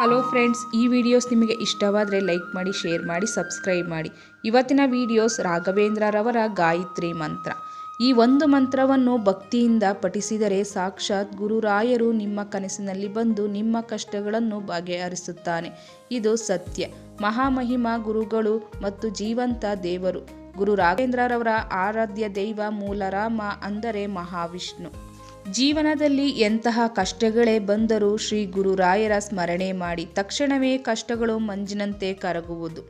Hello friends, ಈ videos ನಿಮಗೆ ಇಷ್ಟವಾದರೆ ಲೈಕ್ ಮಾಡಿ, ಶೇರ್ ಮಾಡಿ, ಸಬ್ಸ್ಕ್ರೈಬ್ ಮಾಡಿ. ಇವತ್ತಿನ ವಿಡಿಯೋಸ್ ರಾಘವೇಂದ್ರರವರ ಗಾಯತ್ರಿ ಮಂತ್ರ. ಈ ಒಂದು ಮಂತ್ರವನ್ನು ಭಕ್ತಿಯಿಂದ ಪಠಿಸಿದರೆ ಸಾಕ್ಷಾತ್ ಗುರುರಾಯರು ನಿಮ್ಮ ಕನಸಿನಲ್ಲಿ ಬಂದು ನಿಮ್ಮ ಕಷ್ಟಗಳನ್ನು ಬಗೆಹರಿಸುತ್ತಾನೆ. ಇದು ಸತ್ಯ. ಮಹಾಮಹಿಮಾ ಗುರುಗಳು ಮತ್ತು ಜೀವಂತ ದೇವರು. ಗುರು ರಾಘವೇಂದ್ರರವರ ಆರಾಧ್ಯ ದೈವ ಮೂಲರಾಮ ಅಂದರೆ ಮಹಾವಿಷ್ಣು. ಜೀವನದಲ್ಲಿ ಎಂತಹ ಕಷ್ಟಗಳೇ ಬಂದರೂ ಶ್ರೀ ಗುರುರಾಯರ ಸ್ಮರಣೆ ಮಾಡಿ, ತಕ್ಷಣವೇ ಕಷ್ಟಗಳು ಮಂಜಿನಂತೆ ಕರಗುವುದು.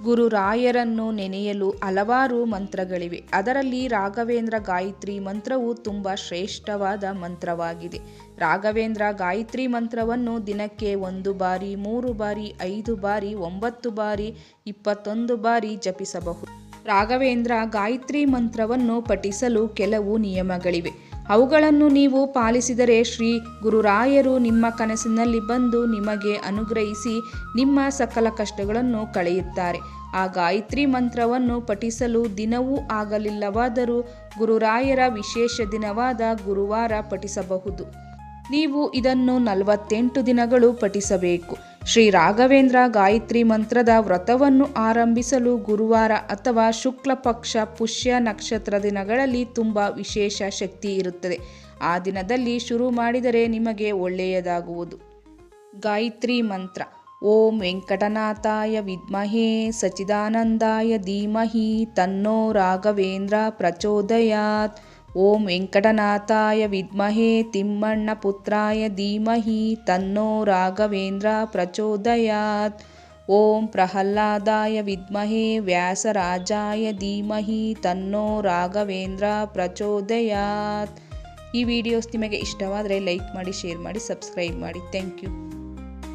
ಗುರುರಾಯರನ್ನು ನೆನೆಯಲು ಹಲವಾರು ಮಂತ್ರಗಳಿವೆ. ಅದರಲ್ಲಿ ರಾಘವೇಂದ್ರ ಗಾಯತ್ರಿ ಮಂತ್ರವು ತುಂಬ ಶ್ರೇಷ್ಠವಾದ ಮಂತ್ರವಾಗಿದೆ. ರಾಘವೇಂದ್ರ ಗಾಯತ್ರಿ ಮಂತ್ರವನ್ನು ದಿನಕ್ಕೆ 1 ಬಾರಿ, 3 ಬಾರಿ, 5 ಬಾರಿ, 9 ಬಾರಿ, 21 ಬಾರಿ ಜಪಿಸಬಹುದು. ರಾಘವೇಂದ್ರ ಗಾಯತ್ರಿ ಮಂತ್ರವನ್ನು ಪಠಿಸಲು ಕೆಲವು ನಿಯಮಗಳಿವೆ. ಅವುಗಳನ್ನು ನೀವು ಪಾಲಿಸಿದರೆ ಶ್ರೀ ಗುರುರಾಯರು ನಿಮ್ಮ ಕನಸಿನಲ್ಲಿ ಬಂದು ನಿಮಗೆ ಅನುಗ್ರಹಿಸಿ ನಿಮ್ಮ ಸಕಲ ಕಷ್ಟಗಳನ್ನು ಕಳೆಯುತ್ತಾರೆ. ಆ ಗಾಯತ್ರಿ ಮಂತ್ರವನ್ನು ಪಠಿಸಲು ದಿನವೂ ಆಗಲಿಲ್ಲವಾದರೂ ಗುರುರಾಯರ ವಿಶೇಷ ದಿನವಾದ ಗುರುವಾರ ಪಠಿಸಬಹುದು. ನೀವು ಇದನ್ನು 48 ದಿನಗಳು ಪಠಿಸಬೇಕು. ಶ್ರೀ ರಾಘವೇಂದ್ರ ಗಾಯತ್ರಿ ಮಂತ್ರದ ವ್ರತವನ್ನು ಆರಂಭಿಸಲು ಗುರುವಾರ ಅಥವಾ ಶುಕ್ಲ ಪಕ್ಷ ಪುಷ್ಯ ನಕ್ಷತ್ರ ದಿನಗಳಲ್ಲಿ ತುಂಬ ವಿಶೇಷ ಶಕ್ತಿ ಇರುತ್ತದೆ. ಆ ದಿನದಲ್ಲಿ ಶುರು ಮಾಡಿದರೆ ನಿಮಗೆ ಒಳ್ಳೆಯದಾಗುವುದು. ಗಾಯತ್ರಿ ಮಂತ್ರ. ಓಂ ವೆಂಕಟನಾಥಾಯ ವಿದ್ಮಹೇ ಸಚ್ಚಿದಾನಂದಾಯ ಧೀಮಹಿ ತನ್ನೋ ರಾಘವೇಂದ್ರ ಪ್ರಚೋದಯಾತ್. ಓಂ ವೆಂಕಟನಾಥಾಯ ವಿದ್ಮಹೇ ತಿಮ್ಮಣ್ಣ ಪುತ್ರಾಯ ಧೀಮಹಿ ತನ್ನೋ ರಾಘವೇಂದ್ರ ಪ್ರಚೋದಯಾತ್. ಓಂ ಪ್ರಹ್ಲಾದಾಯ ವಿದ್ಮಹೇ ವ್ಯಾಸರಾಜಾಯ ಧೀಮಹಿ ತನ್ನೋ ರಾಘವೇಂದ್ರ ಪ್ರಚೋದಯಾತ್. ಈ ವಿಡಿಯೋಸ್ ನಿಮಗೆ ಇಷ್ಟವಾದರೆ ಲೈಕ್ ಮಾಡಿ, ಶೇರ್ ಮಾಡಿ, ಸಬ್ಸ್ಕ್ರೈಬ್ ಮಾಡಿ. Thank you.